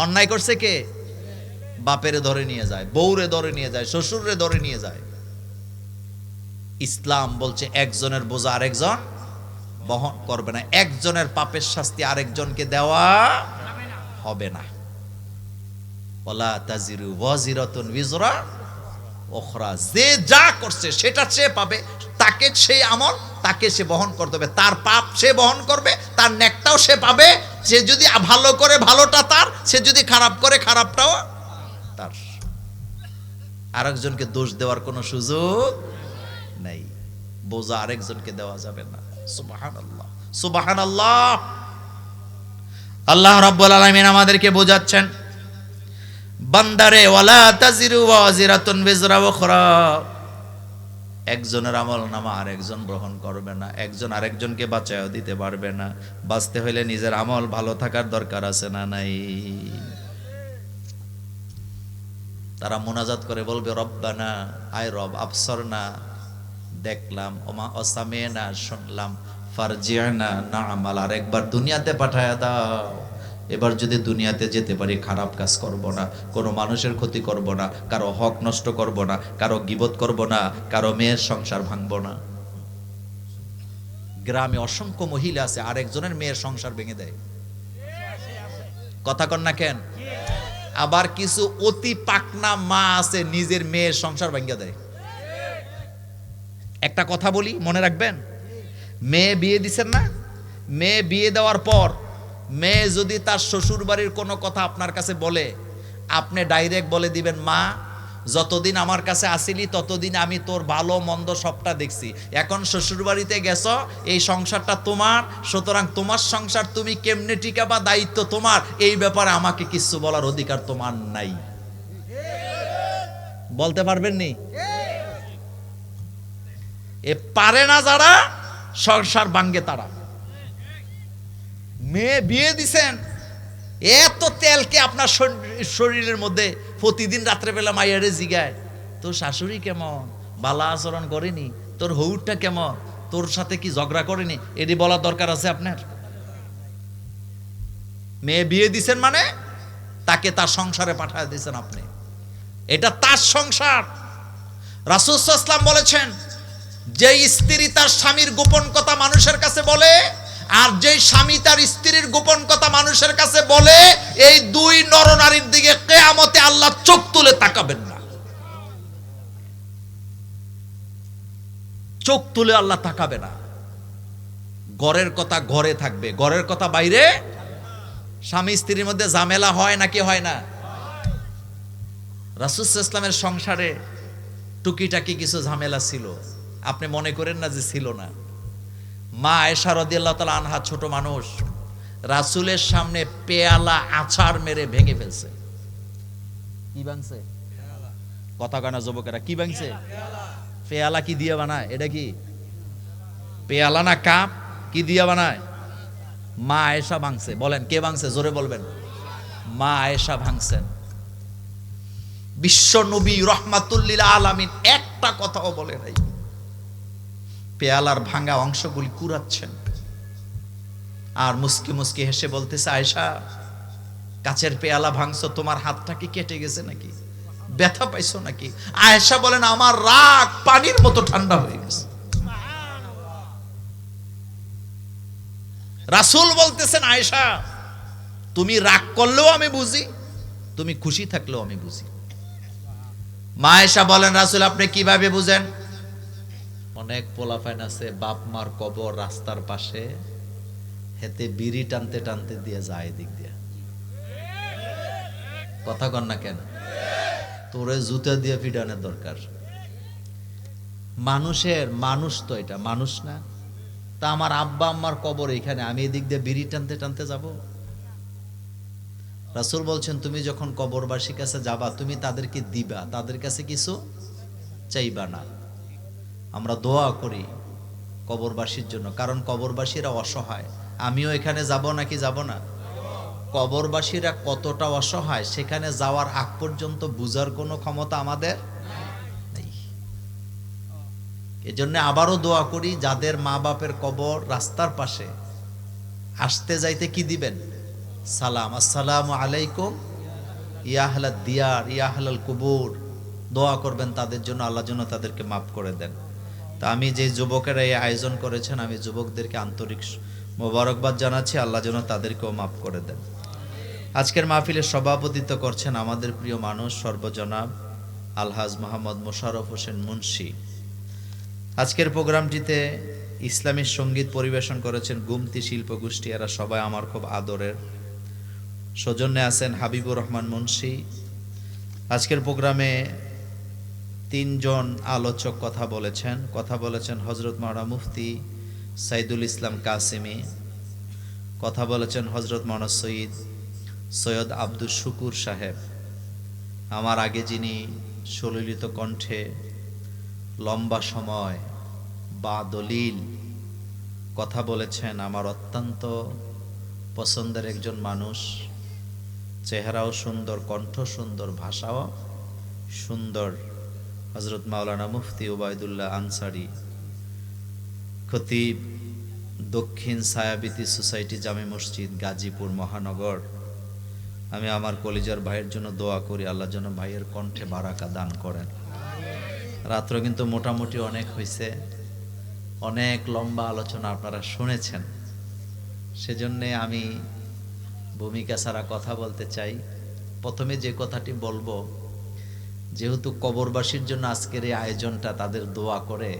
অন্যায় করছে কে? বাপেরে ধরে নিয়ে যায়, বউরে ধরে নিয়ে যায়, শ্বশুরে ধরে নিয়ে যায়। ইসলাম বলছে একজনের বোঝা আরেকজন বহন করবে না, একজনের পাপের শাস্তি আরেকজনকে দেওয়া হবে না। ওয়ালা তাজিরু ওয়াজিরাতুন বিজরা উখরা, যে যা করছে সেটা সে পাবে, তাকে সেই আমল তাকে সে বহন করতে হবে। তার পাপ সে বহন করবে, তার নেকটাও সে পাবে। সে যদি ভালো করে ভালোটা তার, সে যদি খারাপ করে খারাপটাও তার। আরেকজনকে দোষ দেওয়ার কোনো সুযোগ নাই, বোঝা আরেকজনকে দেওয়া যাবে না। সুবহানাল্লাহ, সুবহানাল্লাহ। আল্লাহ রাব্বুল আলামিন আমাদেরকে বোঝাচ্ছেন, বান্দারে ওয়ালা তাজিরু ওয়াজিরাতুন বিজরা উখরা, একজনের আমল নামা আরেকজন গ্রহণ করবে না, একজন আরেকজনকে বাঁচাও দিতে পারবে না। বাঁচতে হলে নিজের আমল ভালো থাকার দরকার আছে না নাই? তারা মুনাজাত করে বলবে রব্বানা, আয় রব, আবসরনা, দেখলাম, ওমা অসামেনা, শুনলাম, ফারজি'না না'মাল, আর একবার দুনিয়াতে পাঠায়া দাও। এবার যদি দুনিয়াতে যেতে পারি খারাপ কাজ করব না, কোনো মানুষের ক্ষতি করব না, কারো হক নষ্ট করব না, কারো গীবত করব না, কারো মেয়ের সংসার ভাঙব না। গ্রামে অসংখ্য মহিলা আছে আরেকজনের মেয়ের সংসার ভেঙে দেয়। কথা কন না কেন? আবার কিছু অতি পাকনা মা আছে নিজের মেয়ের সংসার ভেঙে দেয়। একটা কথা বলি, মনে রাখবেন, মেয়ে বিয়ে দিচ্ছেন না, মেয়ে বিয়ে দেওয়ার পর মেয়ে যদি তার শ্বশুর বাড়ির কোনো কথা আপনার কাছে বলে, আপনি ডাইরেক্ট বলে দিবেন, মা যতদিন আমার কাছে আসিলি ততদিন আমি তোর ভালো মন্দ সবটা দেখছি, এখন শ্বশুর বাড়িতে গেছো, এই সংসারটা তোমার, সুতরাং তোমার সংসার তুমি কেমনে টিকাবা দায়িত্ব তোমার, এই ব্যাপারে আমাকে কিছু বলার অধিকার তোমার নাই। বলতে পারবেন নি? এ পারে না যারা, সংসার ভাঙ্গে তারা। মেয়ে বিয়ে দিছেন, এত তেলকে আপনার শরীরের মধ্যে প্রতিদিন রাত্রেবেলা মাইয়ারে জিগায়, তোর শাশুড়ি কেমন, বালা আচরণ করেনি, তোর হৌরটা কেমন, তোর সাথে কি ঝগড়া করেনি, এটি বলার দরকার আছে আপনার? মেয়ে বিয়ে দিছেন মানে তাকে তার সংসারে পাঠায় দিয়েছেন আপনি, এটা তার সংসার। রাসূল সাল্লাল্লাহু আলাইহি ওয়াসাল্লাম বলেছেন, যে স্ত্রী তার স্বামীর গোপন কথা মানুষের কাছে বলে, আর যে স্বামী তার স্ত্রীর গোপন কথা মানুষের কাছে বলে, এই দুই নরনারীর দিকে কিয়ামতে আল্লাহ চোখ তুলে তাকাবেন না। চোখ তুলে আল্লাহ তাকাবে না। ঘরের কথা ঘরে থাকবে, ঘরের কথা বাইরে। স্বামী স্ত্রীর মধ্যে ঝামেলা হয় নাকি হয় না? রাসূল সাল্লাল্লাহু আলাইহি ওয়াসাল্লামের সংসারে টুকিটাকি কিছু ঝামেলা ছিল, আপনি মনে করেন না যে ছিল না। মা আয়েশা রাদিয়াল্লাহু তাআলা আনহা ছোট মানুষ, রাসূলের সামনে পেয়ালা আছাড় মেরে ভেঙে ফেলছে। কি ভাঙছে? কথা কানা যুবকেরা, কি ভাঙছে? পেয়ালা কি দিয়ে বানায়? এটা কি পেয়ালা না কাপ? কি দিয়ে বানায়? মা আয়েশা ভাঙছে। বলেন কে ভাঙছে? জোরে বলবেন। মা আয়েশা ভাঙছেন। বিশ্ব নবী রাহমাতুল লিল আলামিন একটা কথাও বলে নাই, পেয়ালার ভাঙা অংশগুলি কুড়াচ্ছেন আর মুস্কি মুস্কি হেসে বলতেছে, আয়েশা, কাচের পেয়ালা ভাঙছো, তোমার হাতটা কি কেটে গেছে নাকি? ব্যথা পাইছো নাকি? আয়েশা বলেন আমার রাগ পানির মতো ঠান্ডা হয়ে গেছে। রাসূল বলতেছেন আয়েশা তুমি রাগ করলেও আমি বুঝি, তুমি খুশি থাকলেও আমি বুঝি। মা আয়েশা বলেন রাসূল আপনি কিভাবে বুঝেন? অনেক পোলাপাইন আছে বাপ মার কবর রাস্তার পাশে, হেতে বিড়ি টানতে টানতে দিয়ে যায় এদিক দিয়ে। কথা কন না কেন? তোরে জুতা দিয়ে পিটানোর দরকার। মানুষ তো এটা মানুষ না? তা আমার আব্বা আম্মার কবর এখানে, আমি এদিক দিয়ে বিড়ি টানতে টানতে যাব? রাসূল বলছেন তুমি যখন কবরবাসীর কাছে যাবা তুমি তাদেরকে দিবা, তাদের কাছে কিছু চাইবা না। আমরা দোয়া করি কবরবাসীর জন্য, কারণ কবরবাসীরা অসহায়। আমিও এখানে যাব নাকি যাব না? কবরবাসীরা কতটা অসহায় সেখানে যাওয়ার আগ পর্যন্ত বুঝার কোনো ক্ষমতা আমাদের নেই। এজন্য আবারও দোয়া করি যাদের মা বাপের কবর রাস্তার পাশে, আসতে যাইতে কি দিবেন? সালাম, আসসালামু আলাইকুম ইয়া আহলাদ দিয়ার ইয়া আহলাল কুবুর। দোয়া করবেন তাদের জন্য, আল্লাহ যেন তাদেরকে মাফ করে দেন। তা আমি যে যুবকেরা এই আয়োজন করেছেন আমি যুবকদেরকে আন্তরিক মোবারকবাদ জানাচ্ছি, আল্লাহ যেন তাদেরকেও মাফ করে দেন। আজকের মাহফিলের সভাপতিত্ব করছেন আমাদের প্রিয় মানুষ সর্বজনাব আলহাজ মোহাম্মদ মোশাররফ হোসেন মুন্সি। আজকের প্রোগ্রামটিতে ইসলামী সঙ্গীত পরিবেশন করেছেন গুমতি শিল্প গোষ্ঠী, এরা সবাই আমার খুব আদরের। সৌজন্যে আছেন হাবিবুর রহমান মুন্সি। আজকের প্রোগ্রামে তিনজন আলোচক কথা বলেছেন হজরত মাওলানা মুফতি সাইদুল ইসলাম কাসেমি, কথা বলেছেন হজরত মাওলানা সৈয়দ আব্দুল শুকুর সাহেব, আমার আগে যিনি সুললিত কণ্ঠে লম্বা সময় বা দলিল কথা বলেছেন, আমার অত্যন্ত পছন্দের একজন মানুষ, চেহারাও সুন্দর, কণ্ঠ সুন্দর, ভাষাও সুন্দর, হজরত মাওলানা মুফতি ওবায়দুল্লাহ আনসারী, খতিব, দক্ষিণ ছায়াবীতি সোসাইটি জামে মসজিদ গাজীপুর মহানগর। আমি আমার কলিজার ভাইয়ের জন্য দোয়া করি আল্লাহ যেন ভাইয়ের কণ্ঠে বারাকা দান করেন। রাত্র কিন্তু মোটামুটি অনেক হয়েছে, অনেক লম্বা আলোচনা আপনারা শুনেছেন, সেজন্যে আমি ভূমিকা ছাড়া কথা বলতে চাই। প্রথমে যে কথাটি বলবো, যেহেতু কবরবাসীর জন্য আজকের এই আয়োজনটা, তাদের দোয়া করে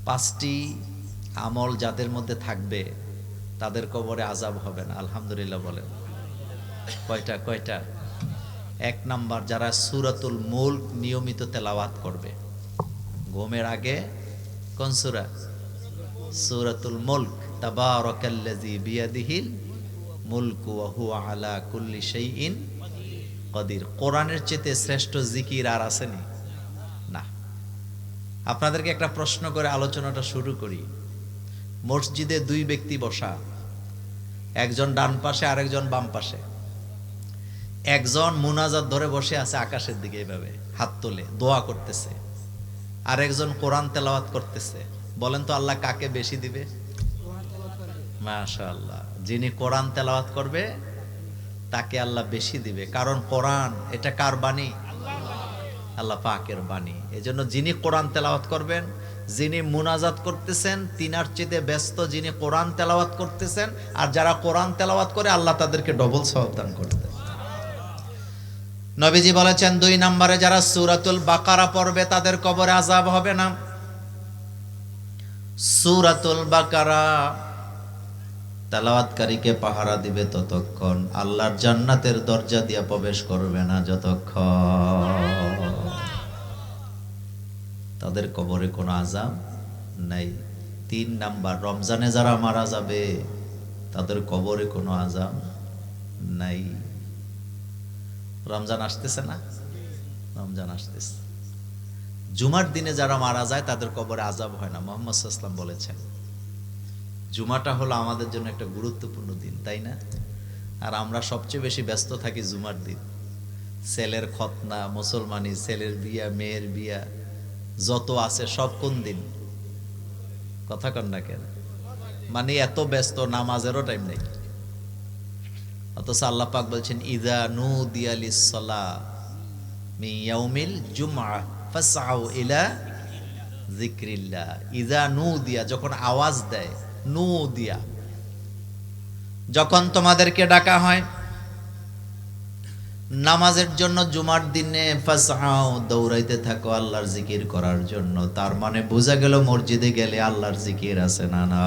5টি আমল যাদের মধ্যে থাকবে তাদের কবরে আযাব হবে না। আলহামদুলিল্লাহ বলেন। কয়টা? 1 নাম্বার, যারা সূরাতুল মুলক নিয়মিত তেলাওয়াত করবে ঘুমের আগে। কোন সূরা? সূরাতুল মুলক। তাবারাকাল্লাযী বিয়াদিহিল মুলকু ওয়া হুয়া আলা কুল্লি শাইইন কাদির। কোরআনের চেয়ে শ্রেষ্ঠ জিকির আর আসেনি? না। আপনাদেরকে একটা প্রশ্ন করে আলোচনাটা শুরু করি। মসজিদে 2 ব্যক্তি বসা, একজন ডান পাশে আরেকজন বাম পাশে। একজন মুনাজাত ধরে বসে আছে আকাশের দিকে, এইভাবে হাত তুলে দোয়া করতেছে, আর একজন কোরআন তেলাওয়াত করতেছে। বলেন তো আল্লাহ কাকে বেশি দিবে? মাশাআল্লাহ, যিনি কোরআন তেলাওয়াত করবে তাকে আল্লাহ বেশি দিবে, কারণ কোরআন এটা কার বাণী? আল্লাহ পাকের বাণী। এজন্য যিনি কোরআন তেলাওয়াত করবেন, যিনি মুনাজাত করতেছেন তিনার চেয়ে ব্যস্ত যিনি কোরআন তেলাওয়াত করতেছেন, আর যারা কোরআন তেলাওয়াত করে আল্লাহ তাদেরকে ডবল সওয়াব দান করবেন। নবীজি বলেছেন 2 নম্বরে যারা সূরাতুল বাকারা পড়বে তাদের কবরে আযাব হবে না। সূরাতুল বাকারা তেলাওয়াতকারীকে পাহারা দিবে ততক্ষণ, আল্লাহর জান্নাতের দরজা দিয়ে প্রবেশ করবে না যতক্ষণ। তাদের কবরে কোনো আযাব নাই। 3 নাম্বার, রমজানে যারা মারা যাবে তাদের কবরে কোনো আযাব নাই। রমজান আসতেছে না? রমজান আসতেছে। জুমার দিনে যারা মারা যায় তাদের কবরে আযাব হয় না। মুহাম্মদ সাল্লাল্লাহু আলাইহি ওয়াসাল্লাম বলেছেন। জুমাটা হলো আমাদের জন্য একটা গুরুত্বপূর্ণ দিন, তাই না? আর আমরা সবচেয়ে বেশি ব্যস্ত থাকি জুমার দিন। ছেলের খতনা, মুসলমানি, ছেলের বিয়া, মেয়ের বিয়া যত আছে সব কোন দিন? কথা কন না কেন? মানে এত ব্যস্ত, নামাজেরও টাইম নেই। অথচ আল্লাহ পাক বলছেন ইযা নুদিয়া লিস-সালাহ মিন ইয়াউমিল জুমআ ফাসআউ ইলা যিকরিল্লাহ ইযা নুদিয়া, যখন আওয়াজ দেয়, নুদিয়া, যখন তোমাদেরকে ডাকা হয় নামাজের জন্য জুমার দিনে, ফাসআউ, দৌড়াইতে থাকো আল্লাহর জিকির করার জন্য। তার মানে বোঝা গেল মসজিদে গেলে আল্লাহর জিকির আছে না না।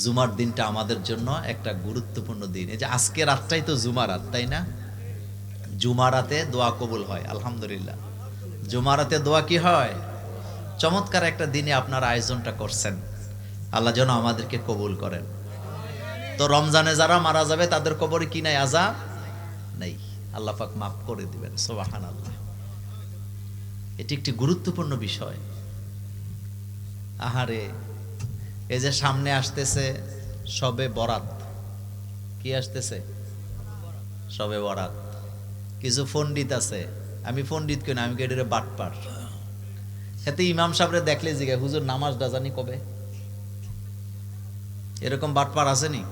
জুমার দিনটা আমাদের জন্য একটা গুরুত্বপূর্ণ দিন। এই যে আজকে রাতটাই তো জুমা রাত, তাই না? জুমা রাতে দোয়া কবুল হয়, আলহামদুলিল্লাহ। জুমা রাতে দোয়া কি হয়? চমৎকার একটা দিনে আপনারা আয়োজনটা করছেন, আল্লাহ যেন আমাদেরকে কবুল করেন। তো রমজানে যারা মারা যাবে তাদের কবরে কি নাই? আযাব নেই, আল্লাহ পাক মাফ করে দিবেন, সুবহানাল্লাহ। এটি একটি গুরুত্বপূর্ণ বিষয়। আহারে, এই যে সামনে আসতেছে শবে বরাত, কি আসতেছে? শবে বরাত। কিছু পণ্ডিত আছে, আমি পণ্ডিত কেন, আমি কেটে বাটপার। এতে ইমাম সাহেবরে দেখলে জিজ্ঞাসা, হুজুর নামাজটা জানি কবে? এরকম বাটপার আসেনি?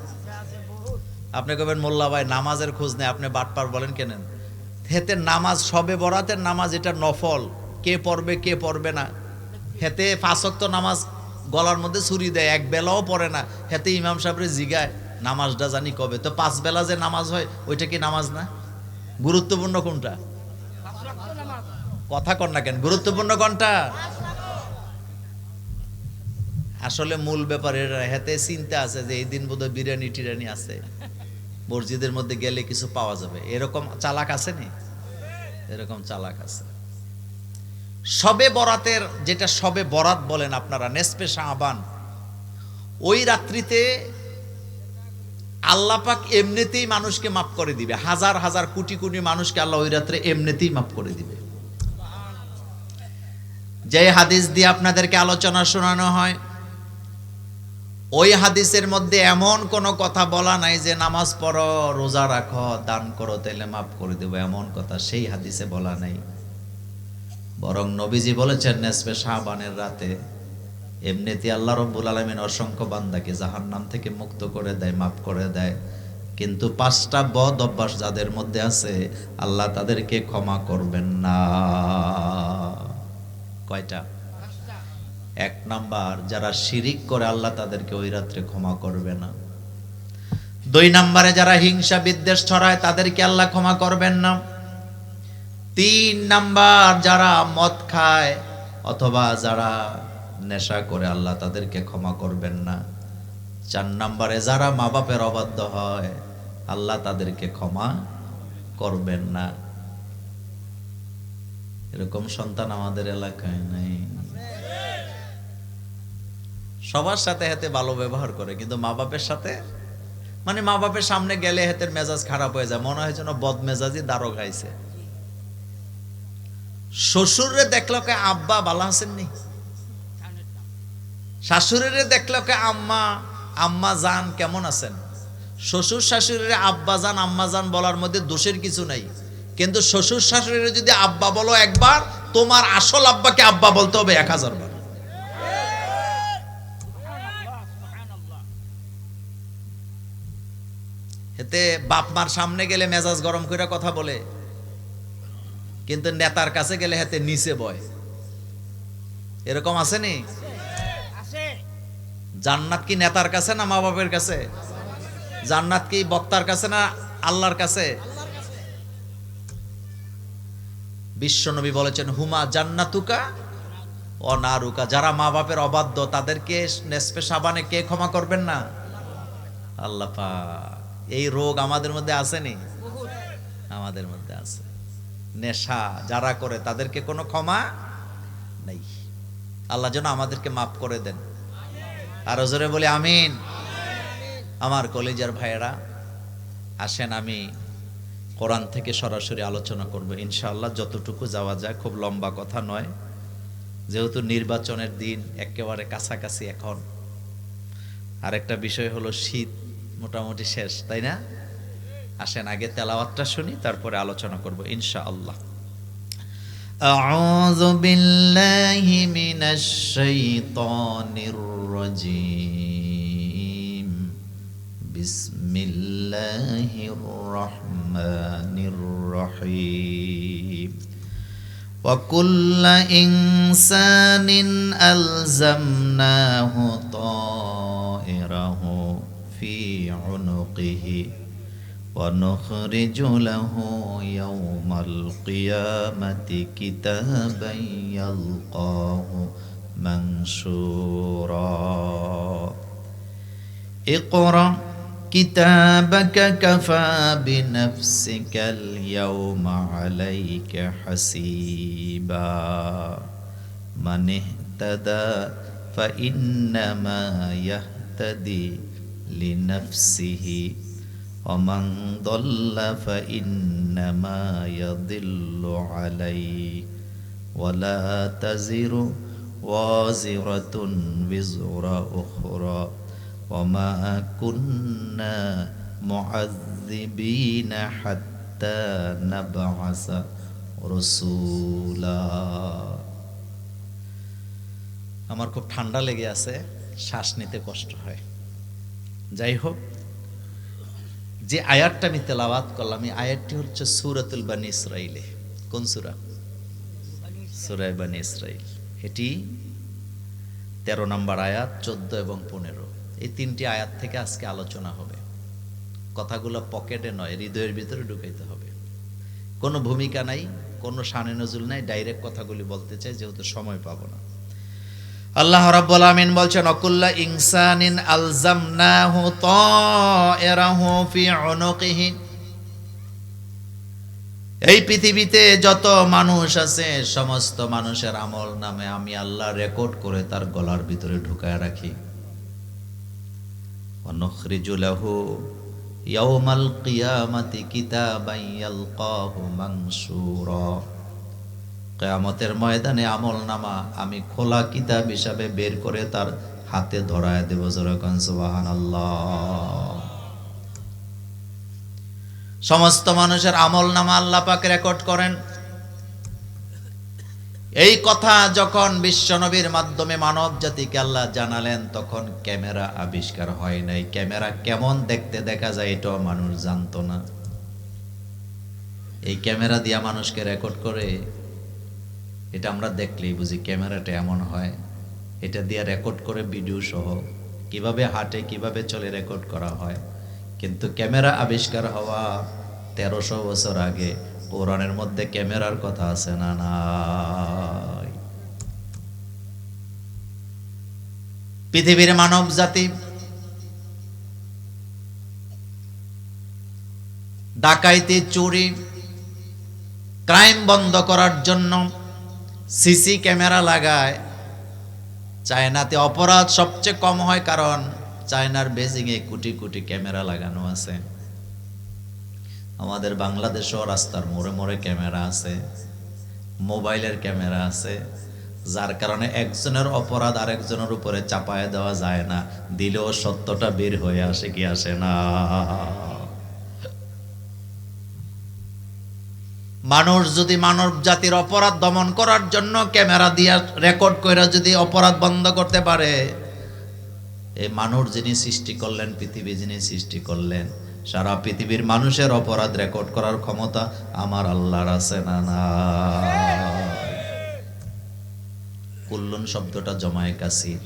আপনি কবেন মোল্লা ভাই নামাজের খোঁজ নেই, আপনি বাটপার বলেন কেন? হেতে নামাজ, শবে বরাতের নামাজ, এটা নফল, কে পড়বে কে পড়বে না। হেতে 5 ওয়াক্ত নামাজ গলার মধ্যে ছুরি দেয়, এক বেলাও পড়ে না। হেতে ইমাম সাহেবরে জিগায় নামাজটা জানি কবে? তো 5 বেলা যে নামাজ হয় ওইটা কি নামাজ না? গুরুত্বপূর্ণ কোনটা? কথা কন না কেন, গুরুত্বপূর্ণ কোনটা? আসলে মূল ব্যাপার এর হাতে চিন্তা আছে যে এই দিন বোধহয় বিরিয়ানি টিরানি আছে, মসজিদের মধ্যে গেলে কিছু পাওয়া যাবে, এরকম চালাক আছে নি? এরকম চালাক আছে। শবে বরাতের, যেটা শবে বরাত বলেন আপনারা, নেসফে শাবান, ওই রাত্রিতে আল্লাহ পাক এমনিতেই মানুষকে মাফ করে দিবে। হাজার হাজার কোটি কোটি মানুষকে আল্লাহ ওই রাত্রে এমনিতেই মাফ করে দিবে। যে হাদিস দিয়ে আপনাদেরকে আলোচনা শোনানো হয়, ওই হাদিসের মধ্যে এমন কোনো কথা বলা নাই যে নামাজ পড়ো, রোজা রাখো, দান করো, তাইলে মাফ করে দেব, এমন কথা সেই হাদিসে বলা নাই। বরং নবীজি বলেছেন নেসফে শাবানের রাতে এমনিতে আল্লাহ রাব্বুল আলামিন অসংখ্য বান্দাকে জাহান্নাম থেকে মুক্ত করে দেয়, মাফ করে দেয়। কিন্তু 5টা বদ অভ্যাস যাদের মধ্যে আছে আল্লাহ তাদেরকে ক্ষমা করবেন না। কয়টা? 1 নাম্বার, যারা শিরিক করে আল্লাহ তাদেরকে ওই রাত্রে ক্ষমা করবে না। 2 নম্বরে যারা হিংসা বিদ্বেষ ছড়ায় তাদেরকে আল্লাহ ক্ষমা করবেন না। 3 নাম্বার, যারা মদ খায় অথবা যারা নেশা করে আল্লাহ তাদেরকে ক্ষমা করবেন না। 4 নম্বরে যারা মা বাপের অবাধ্য হয় আল্লাহ তাদেরকে ক্ষমা করবেন না। এরকম সন্তান আমাদের এলাকায় নাই। সবার সাথে হাতে ভালো ব্যবহার করে, কিন্তু মা বাপের সাথে, মানে মা বাপের সামনে গেলে হাতের মেজাজ খারাপ হয়ে যায়, মনে হয় যেন বদ মেজাজি দারো খাইছে। শ্বশুরে দেখলো কে আব্বা ভালো আছেন নি, শাশুড়ির দেখলো কে আম্মা, আম্মা জান কেমন আছেন। শ্বশুর শাশুড়ির আব্বা জান আম্মা জান বলার মধ্যে দোষের কিছু নাই, কিন্তু শ্বশুর শাশুড়ির যদি আব্বা বলো একবার, তোমার আসল আব্বাকে আব্বা বলতে হবে 1000 বার। এতে বাপ মার সামনে গেলে মেজাজ গরম করে কথা বলে, কিন্তু নেতার কাছে গেলে হাতে নিচে বয়। এরকম আছে নি? জান্নাত কি নেতার কাছে না মা বাপের কাছে? জান্নাত কি বক্তার কাছে না আল্লাহর কাছে? বিশ্বনবী বলেছেন হুমা জান্নাতুকা ও নারুকা। যারা মা বাপের অবাধ্য তাদেরকে নেসফে শাবানে কে ক্ষমা করবেন না? আল্লাহ পাক। এই রোগ আমাদের মধ্যে আসেনি? আমাদের মধ্যে আছে। নেশা যারা করে তাদেরকে কোনো ক্ষমা নেই। আল্লাহ যেন আমাদেরকে মাফ করে দেন। আর জোরে বলি আমিন। আমার কলেজার ভাইয়েরা, আসেন আমি কোরআন থেকে সরাসরি আলোচনা করব ইনশাআল্লাহ, যতটুকু যাওয়া যায়। খুব লম্বা কথা নয়, যেহেতু নির্বাচনের দিন একেবারে কাছাকাছি এখন। আরেকটা বিষয় হলো শীত মোটামুটি শেষ, তাই না? আসেন আগে তেলাওয়াতটা শুনি, তারপরে আলোচনা করব ইনশাআল্লাহ। আউযু বিল্লাহি মিনাশ শাইতানির রাজীম। বিসমিল্লাহির রহমানির রহিম وكل إنسان ألزمناه طائره في عنقه ونخرج له يوم القيامة كتابا يلقاه منشورا اقرأ كتابك كفى بنفسك اليوم عليك حسيبا من اهتدى فإنما يهتدي لنفسه ومن ضل فإنما يضل عليه ولا تزر وازرة وزر أخرى وما كنا معذبين حتى نبعث رسولا আমার খুব ঠান্ডা লেগে আছে, শ্বাস নিতে কষ্ট হয়। যাই হোক, যে আয়াতটা আমি তেলাওয়াত করলাম এই আয়াতটি হচ্ছে সূরাতুল বানি ইসরাইলে। কোন সূরা? সূরা বানি ইসরাইল। এটি 13 নম্বর আয়াত, 14 এবং 15। এই 3টি আয়াত থেকে আজকে আলোচনা হবে। কথাগুলো পকেটে নয়, হৃদয়ের ভিতরে ঢুকাইতে হবে। কোনো ভূমিকা নাই, কোনো শানে নজুল নাই, ডাইরেক্ট কথাগুলি বলতে চাই যেহেতু সময় পাবো না। আল্লাহ রাব্বুল আমিন বলছেন অকুল্লা ইনসানিন আলজামনাহু তায়রাহু ফি উনুকিহি। এই পৃথিবীতে যত মানুষ আছে সমস্ত মানুষের আমল নামে আমি আল্লাহ রেকর্ড করে তার গলার ভিতরে ঢুকায় রাখি। ওয়া নুখরিজু লাহু ইয়াউমাল কিয়ামাতি কিতাবান ইয়ালকাহু মানসুরা। কিয়ামতের ময়দানে আমলনামা আমি খোলা কিতাব হিসাবে বের করে তার হাতে ধরায় দেব। যেরকম সুবহানাল্লাহ। সমস্ত মানুষের আমলনামা আল্লাহ পাক রেকর্ড করেন। এই কথা যখন বিশ্বনবীর মাধ্যমে মানব জাতিকে আল্লাহ জানালেন তখন ক্যামেরা আবিষ্কার হয় নাই। ক্যামেরা কেমন দেখতে দেখা যায় এটাও মানুষ জানতো না। এই ক্যামেরা দিয়া মানুষকে রেকর্ড করে, এটা আমরা দেখলেই বুঝি ক্যামেরাটা এমন হয়। এটা দিয়ে রেকর্ড করে ভিডিও সহ কিভাবে হাঁটে কিভাবে চলে রেকর্ড করা হয়। কিন্তু ক্যামেরা আবিষ্কার হওয়া 1300 বছর আগে কোরআনের মধ্যে ক্যামেরার কথা আছে না? নাই। পৃথিবীর মানব জাতি ডাকাইতি, চুরি, ক্রাইম বন্ধ করার জন্য সিসি ক্যামেরা লাগায়। চায়নাতে অপরাধ সবচেয়ে কম হয় কারণ চায়নার বেজিংয়ে কোটি কোটি ক্যামেরা লাগানো আছে। আমাদের বাংলাদেশেও রাস্তার মোড়ে মোড়ে ক্যামেরা আছে, মোবাইলের ক্যামেরা আছে, যার কারণে একজনের অপরাধ আরেকজনের উপরে চাপায় দেওয়া যায় না। দিলেও সত্যটা বের হয়ে আসে কি আসে না? মানুষ যদি মানব জাতির অপরাধ দমন করার জন্য ক্যামেরা দিয়ে রেকর্ড করে যদি অপরাধ বন্ধ করতে পারে, এই মানুষ যিনি সৃষ্টি করলেন, পৃথিবী যিনি সৃষ্টি করলেন, সারা পৃথিবীর মানুষের অপরাধ রেকর্ড করার ক্ষমতা আমার আল্লাহর আছে না? না। কুল্লুন শব্দটা জমায়ে কাসির,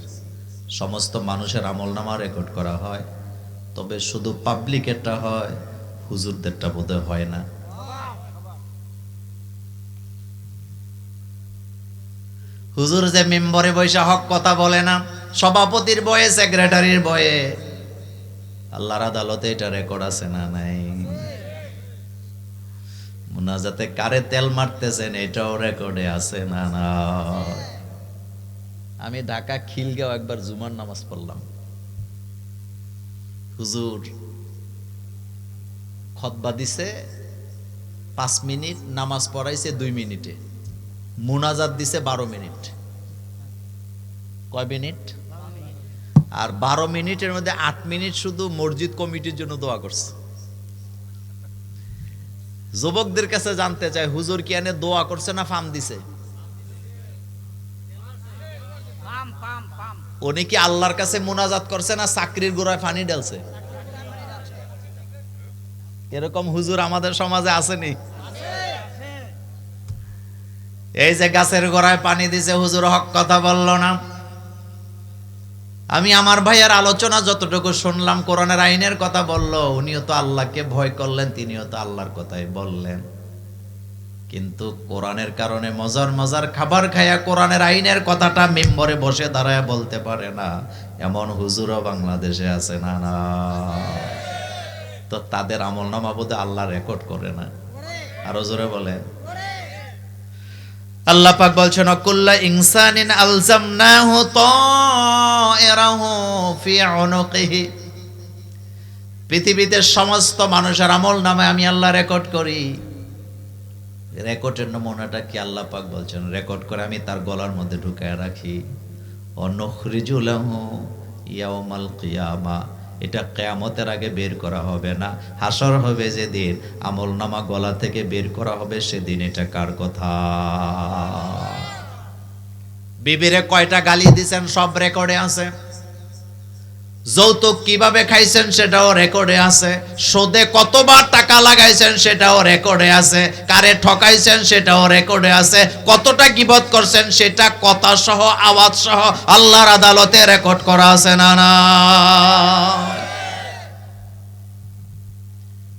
সমস্ত মানুষের আমলনামা রেকর্ড করা হয়। তবে শুধু পাবলিকেরটা হয়, হুজুরদেরটা বোধহয় হয় না। হুজুর যে মেম্বরে বৈশা হক কথা বলে না, সভাপতির বয়ে, সেক্রেটারির বয়ে, আল্লাহর আদালতে এটা রেকর্ড আছে না? নাই। মুনাজাতে কারে তেল মারতেছেন এটাও রেকর্ডে আছে না? না। আমি ঢাকা খিলগাঁও একবার জুমার নামাজ পড়লাম। হুজুর খুতবা দিছে 5 মিনিট, নামাজ পড়াইছে 2 মিনিটে, মুনাজাত দিছে 12 মিনিট। কয় মিনিট? আর 12 মিনিটের মধ্যে 8 মিনিট শুধু মসজিদ কমিটির জন্য দোয়া করছে। যুবকদের কাছে জানতে চাই, হুজুর কি এনে দোয়া করছে না ফাম দিছে? উনি কি আল্লাহর কাছে মুনাজাত করছে না চাকরির গোড়ায় পানি ঢালছে? এরকম হুজুর আমাদের সমাজে আসেনি? এই যে গাছের গোড়ায় পানি দিছে, হুজুর হক কথা বলল না। আমি আমার ভাইয়ের আলোচনা যতটুকু শুনলাম, কোরআনের আইনের কথা বলল, উনিও তো আল্লাহকে ভয় করলেন, তিনিও তো আল্লাহর কথাই বললেন। কিন্তু কোরআনের কারণে মজার মজার খাবার খায়া কোরআনের আইনের কথাটা মেম্বরে বসে দাঁড়ায় বলতে পারে না, এমন হুজুরও বাংলাদেশে আছে না? না, তো তাদের আমলনামা বোধহয় আল্লাহ রেকর্ড করে না? আরো জোরে বলেন। আল্লাহ পাক বলছেন, কুল্লা ইনসানিন আলজামনাহু তায়রাহু ফি উনুকিহি। পৃথিবীতে সমস্ত মানুষের আমলনামায় আমি আল্লাহ রেকর্ড করি। রেকর্ডের নমুনাটা কি? আল্লাহ পাক বলছেন, রেকর্ড করে আমি তার গলার মধ্যে ঢুকায় রাখি। অনুখরিজু লাহু ইয়াউমাল কিয়ামা, এটা কিয়ামতের আগে বের করা হবে না, হাসর হবে যেদিন আমলনামা গলা থেকে বের করা হবে সেদিন। এটা কার কথা? বিবিরে কয়টা গালি দিবেন সব রেকর্ডে আছে। যৌতুক কিভাবে খাইছেন সেটাও রেকর্ডে আছে। সুদে কতবার টাকা লাগাইছেন সেটাও রেকর্ডে আছে। কারে ঠকাইছেন সেটাও রেকর্ডে আছে। কতটা গীবত করছেন সেটা কথা সহ আওয়াজ সহ আল্লাহর আদালতে রেকর্ড করা আছে না? না।